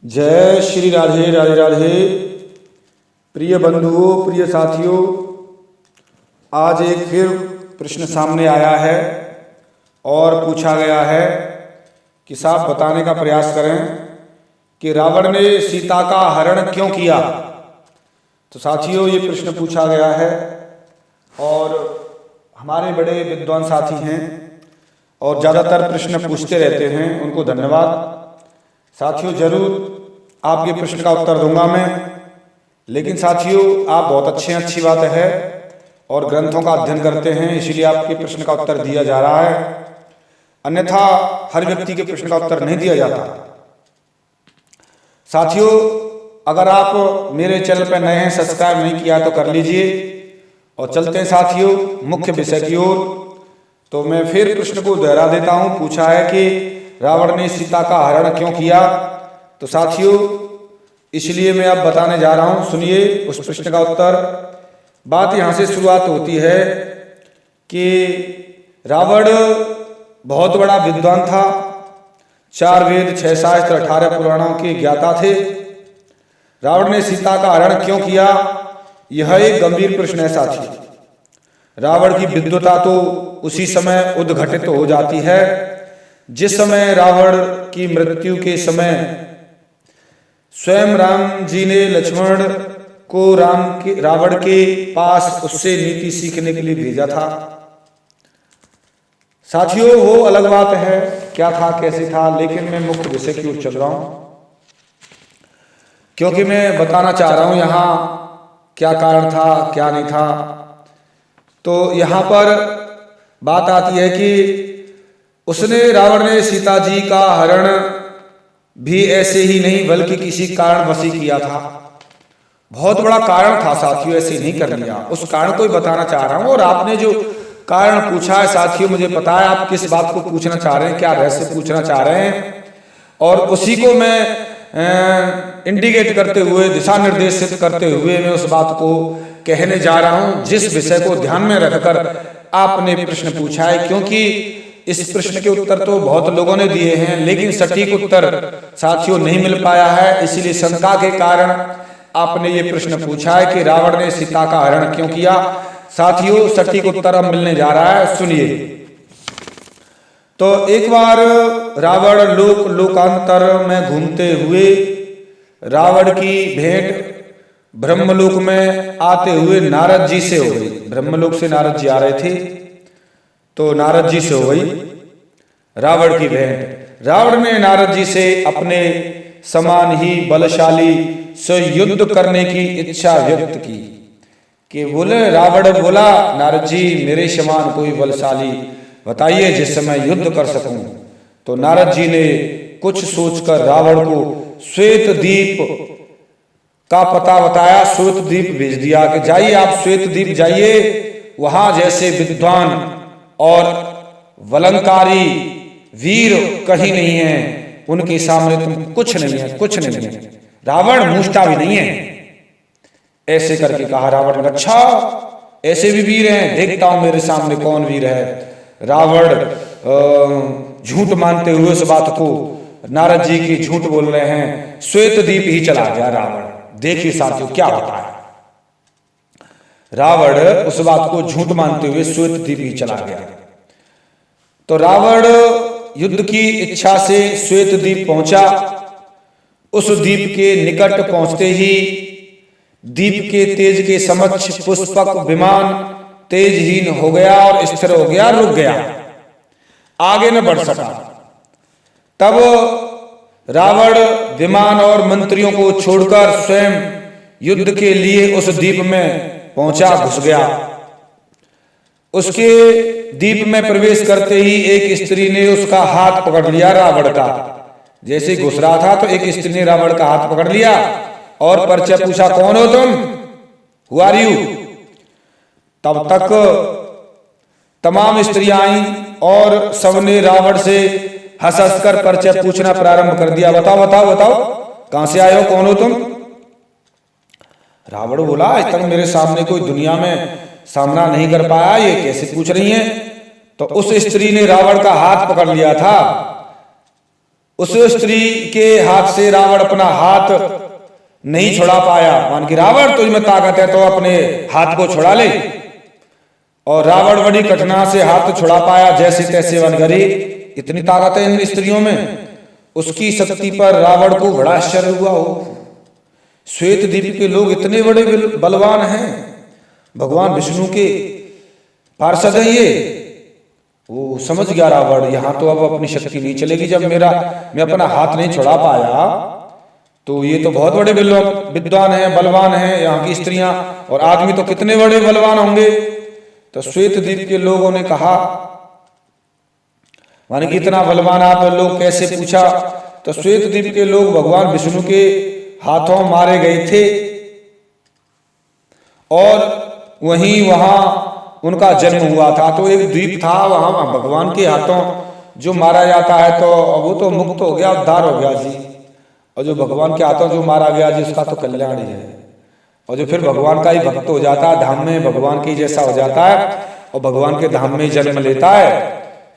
जय श्री राधे राधे राधे। प्रिय बंधुओं, प्रिय साथियों, आज एक फिर प्रश्न सामने आया है और पूछा गया है कि साहब बताने का प्रयास करें कि रावण ने सीता का हरण क्यों किया। तो साथियों, ये प्रश्न पूछा गया है और हमारे बड़े विद्वान साथी हैं और ज़्यादातर प्रश्न पूछते रहते हैं, उनको धन्यवाद। साथियों, जरूर आपके प्रश्न का उत्तर दूंगा मैं, लेकिन साथियों आप बहुत अच्छी बात है और ग्रंथों का अध्ययन करते हैं, इसलिए आपके प्रश्न का उत्तर दिया जा रहा है। अन्यथा हर व्यक्ति के प्रश्न का उत्तर नहीं दिया जाता। साथियों, अगर आप मेरे चैनल पर नए हैं, सब्सक्राइब नहीं किया तो कर लीजिए और चलते हैं साथियों मुख्य विषय की ओर। तो मैं फिर प्रश्न को दोहरा देता हूं। पूछा है कि रावण ने सीता का हरण क्यों किया। तो साथियों, इसलिए मैं अब बताने जा रहा हूं, सुनिए उस प्रश्न का उत्तर। बात यहां से शुरुआत होती है कि रावण बहुत बड़ा विद्वान था, 4 वेद 6 शास्त्र 18 पुराणों के ज्ञाता थे। रावण ने सीता का हरण क्यों किया, यह एक गंभीर प्रश्न है साथी। रावण की विद्वता तो उसी समय उद्घटित हो जाती है जिस समय रावण की मृत्यु के समय स्वयं राम जी ने लक्ष्मण को रावण के पास उससे नीति सीखने के लिए भेजा था। साथियों, वो अलग बात है क्या था कैसे था, लेकिन मैं मुख्य विषय की ओर चल रहा हूं क्योंकि मैं बताना चाह रहा हूं यहां क्या कारण था क्या नहीं था। तो यहां पर बात आती है कि रावण ने सीता जी का हरण भी ऐसे ही नहीं बल्कि किसी कारणवश ही किया था। बहुत बड़ा कारण था साथियों, ऐसे नहीं कर लिया। उस कारण को ही बताना चाह रहा हूं। और आपने जो कारण पूछा है साथियों, मुझे पता है आप किस बात को पूछना चाह रहे हैं, क्या रहस्य पूछना चाह रहे हैं, और उसी को मैं इंडिकेट करते हुए, दिशा निर्देशित करते हुए मैं उस बात को कहने जा रहा हूं जिस विषय को ध्यान में रखकर आपने प्रश्न पूछा है। क्योंकि इस प्रश्न के उत्तर तो बहुत लोगों ने दिए हैं, लेकिन सटीक उत्तर साथियों नहीं मिल पाया है। इसलिए शंका के कारण आपने ये प्रश्न पूछा है कि रावण ने सीता का हरण क्यों किया। साथियों, सटीक उत्तर अब मिलने जा रहा है, सुनिए। तो एक बार रावण लोकांतर में घूमते हुए रावण की भेंट ब्रह्मलोक में आते हुए नारद जी से हो गई। ब्रह्मलोक से नारद जी आ रहे थे, तो नारद जी से हो गई रावण की भेंट। रावण ने नारद जी से अपने समान ही बलशाली से युद्ध करने की इच्छा व्यक्त की। कि बोले, रावण बोला, नारद जी मेरे समान कोई बलशाली बताइए जिससे मैं युद्ध कर सकूं। तो नारद जी ने कुछ सोचकर रावण को श्वेत द्वीप का पता बताया, श्वेत द्वीप भेज दिया कि जाइए आप श्वेत द्वीप जाइए, वहां जैसे विद्वान और वलंकारी वीर कहीं नहीं है, उनके सामने तुम कुछ नहीं है, कुछ नहीं है। रावण मूछता भी नहीं है। ऐसे करके कहा रावण ने, अच्छा ऐसे भी वीर हैं, देखता हूं मेरे सामने कौन वीर है। रावण झूठ मानते हुए उस बात को, नारद जी की झूठ बोल रहे हैं, श्वेत द्वीप ही चला गया रावण। देखिए साथियों क्या होता है। रावण उस बात को झूठ मानते हुए श्वेत द्वीप ही चला गया। तो रावण युद्ध की इच्छा से श्वेत द्वीप पहुंचा। उस द्वीप के निकट पहुंचते ही द्वीप के तेज के समक्ष पुष्पक विमान तेजहीन हो गया और स्थिर हो गया, रुक गया, आगे न बढ़ सका। तब रावण विमान और मंत्रियों को छोड़कर स्वयं युद्ध के लिए उस द्वीप में पहुंचा, घुस गया। उसके द्वीप में प्रवेश करते ही एक स्त्री ने उसका हाथ पकड़ लिया रावण का। जैसे घुस रहा था तो एक स्त्री ने रावण का हाथ पकड़ लिया और परिचय पूछा, कौन हो तुम, हु आर यू। तब तक तमाम स्त्रियां आई और सबने रावण से हंस हंस कर परिचय पूछना प्रारंभ कर दिया। बताओ बताओ बताओ, कहां से आए हो, कौन हो तुम। रावण बोला, आज तक मेरे सामने कोई दुनिया में सामना नहीं कर पाया, ये कैसे पूछ रही हैं। तो उस स्त्री ने रावण का हाथ पकड़ लिया था उस स्त्री के हाथ से रावण अपना हाथ नहीं छुड़ा पाया। मान के रावण तुझ में ताकत है तो अपने हाथ को छुड़ा ले। और रावण बड़ी कठिना से हाथ छुड़ा पाया, जैसे तैसे वनगरी। इतनी ताकत है इन स्त्रियों में। उसकी शक्ति पर रावण को बड़ा आश्चर्य हुआ हो। श्वेत द्वीप के लोग इतने बड़े बलवान हैं, भगवान विष्णु के पार्षद हैं ये। वो समझ गया रावण, यहां तो अब अपनी शक्ति नहीं चलेगी। जब मैं अपना हाथ नहीं छुड़ा पाया तो ये तो बहुत बड़े विद्वान हैं, बलवान हैं यहाँ की स्त्रियां, और आदमी तो कितने बड़े बलवान होंगे। तो श्वेत द्वीप के लोगों ने कहा, माने कि इतना बलवान आप लोग कैसे? पूछा तो श्वेत द्वीप के लोग भगवान विष्णु के हाथों मारे गए थे, और वहां उनका जन्म हुआ था। तो एक द्वीप था वहां भगवान के हाथों जो मारा जाता है तो वो तो मुक्त हो गया, उद्धार हो गया जी। और जो भगवान के हाथों जो मारा गया जी, उसका तो कल्याण ही है। और जो फिर भगवान का ही भक्त हो जाता है, धाम में भगवान के जैसा हो जाता है और भगवान के धाम में जन्म लेता है,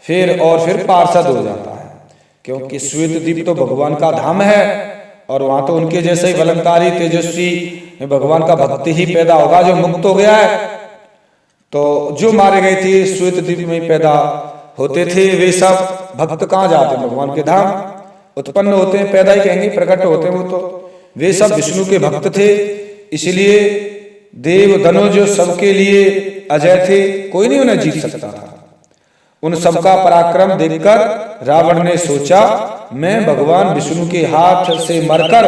फिर पार्षद हो जाता है। क्योंकि श्वेत द्वीप तो भगवान का धाम है, और वहां तो उनके जैसे ही बलंकारी तेजस्वी भगवान का भक्त ही पैदा होगा जो मुक्त हो गया है। तो जो मारे गए थे श्वेत द्वीप में पैदा होते थे, वे सब भक्त कहाँ जाते हैं? भगवान के धाम उत्पन्न होते हैं, पैदा ही कहेंगे, प्रकट होते हैं। वो तो वे सब विष्णु के भक्त थे, इसलिए देव धनुज सबके लिए अजय थे, कोई नहीं उन्हें जीत सकता था। उन सबका पराक्रम देखकर रावण ने सोचा, मैं भगवान विष्णु के हाथ से मरकर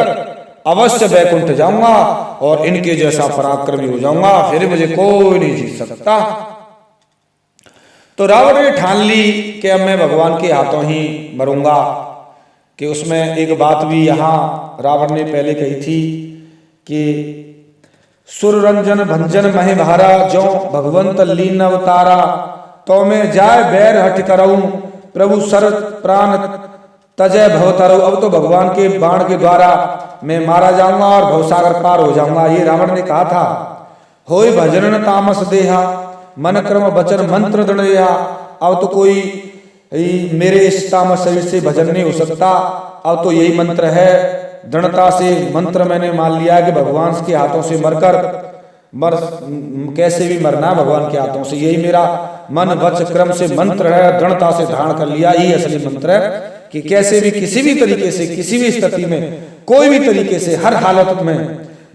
अवश्य वैकुंठ जाऊंगा और इनके जैसा पराक्रमी हो जाऊंगा, फिर मुझे कोई नहीं जीत सकता। तो रावण ने ठान ली कि अब मैं भगवान के हाथों ही मरूंगा। कि उसमें एक बात भी यहाँ रावण ने पहले कही थी कि सुर रंजन भंजन महे भारा, जो भगवंत लीन अवतारा, तो मैं जाय बैर हट करऊं, प्रभु सर प्राण तजय भवतरऊ। अब तो भगवान के बाण के द्वारा मैं मारा जाऊंगा और भवसागर पार हो जाऊंगा, ये रावण ने कहा था। होय भजन तामस देहा, मन क्रम वचन मंत्र दृढ़या। अब तो कोई मेरे इस तामस शरीर से भजन नहीं हो सकता, अब तो यही मंत्र है। दृढ़ता से मंत्र मैंने मान लिया कि भगवान के हाथों से कैसे भी मरना है भगवान के हाथों से, यही मेरा मन वच क्रम से मंत्र है। दृढ़ता से धारण कर लिया, यही असली मंत्र है कि कैसे भी किसी भी तरीके से किसी भी स्थिति में कोई भी तरीके से हर हालत में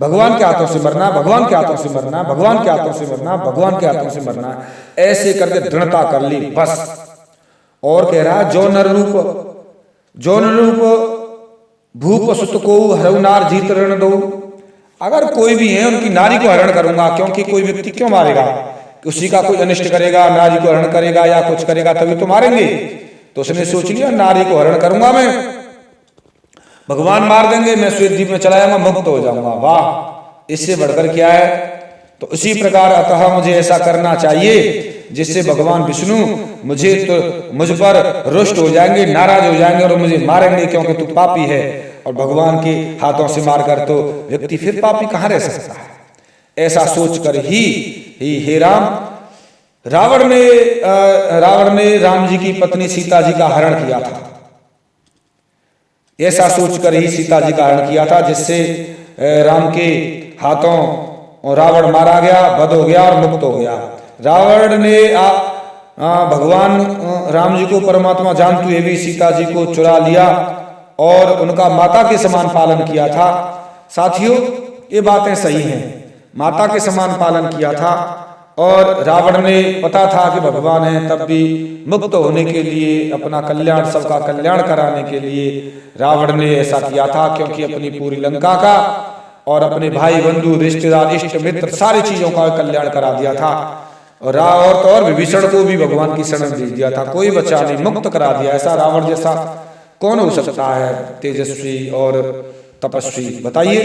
भगवान के हाथों से मरना, भगवान के हाथों से मरना, भगवान के हाथों से मरना, भगवान के हाथों से मरना, ऐसे करके दृढ़ता कर ली बस। और कह रहा जो नर रूप भूप सुत को हरऊ नार जीत रण दो। अगर कोई भी है उनकी नारी को हरण करूंगा, क्योंकि कोई व्यक्ति क्यों मारेगा? उसी का कोई अनिष्ट करेगा, नारी को हरण करेगा या कुछ करेगा तभी तो मारेंगे। तो उसने सोच लिया नारी को हरण करूंगा मैं, भगवान मार देंगे, मैं श्वेत द्वीप में चला जाऊंगा, मुक्त हो जाऊंगा। वाह, इससे बढ़कर क्या है? तो इसी प्रकार अतः मुझे ऐसा करना चाहिए जिससे भगवान विष्णु मुझ पर रुष्ट हो जाएंगे, नाराज हो जाएंगे और मुझे मारेंगे, क्योंकि तू पापी है। और भगवान के हाथों से मारकर तो व्यक्ति फिर पापी कहां रह सकता है? ऐसा सोचकर ही हे राम, रावण ने राम जी की पत्नी सीता जी का हरण किया था। ऐसा सोचकर ही सीता जी का हरण किया था, जिससे राम के हाथों रावण मारा गया, वध हो गया और मुक्त हो गया। रावण ने भगवान राम जी को परमात्मा जानते हुए भी सीता जी को चुरा लिया और उनका माता के समान पालन किया था। साथियों, ये बातें सही हैं, माता के समान पालन किया था। और रावण ने पता था कि भगवान है, तब भी मुक्त होने के लिए, अपना कल्याण, सबका कल्याण कराने के लिए रावण ने ऐसा किया था, क्योंकि अपनी पूरी लंका का और अपने भाई बंधु रिश्तेदार इष्ट मित्र सारी चीजों का कल्याण करा दिया था। और विभीषण को भी भगवान की शरण भेज दिया था, कोई बचा नहीं, मुक्त करा दिया। ऐसा रावण जैसा कौन हो सकता है तेजस्वी और तपस्वी, बताइए।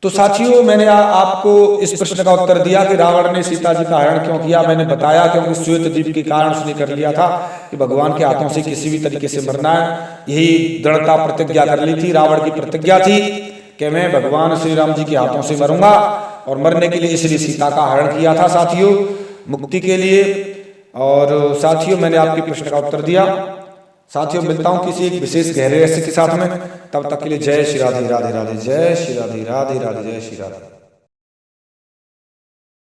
तो साथियों, मैंने आपको इस प्रश्न का उत्तर दिया कि रावण ने सीता जी का हरण क्यों किया। मैंने बताया क्योंकि श्वेत द्वीप के कारण उसने कर लिया था कि भगवान के हाथों से किसी भी तरीके से मरना है। यही दृढ़ता प्रतिज्ञा कर ली थी, रावण की प्रतिज्ञा थी कि मैं भगवान श्री राम जी के हाथों से मरूंगा, और मरने के लिए इसलिए सीता का हरण किया था साथियों, मुक्ति के लिए। और साथियों, मैंने आपके प्रश्न का उत्तर दिया। साथियों मिलता हूं किसी एक विशेष गहरे रहस्य के साथ में, तब तक के लिए जय श्री राधे राधे राधे, जय श्री राधे राधे राधे, जय श्री राधे।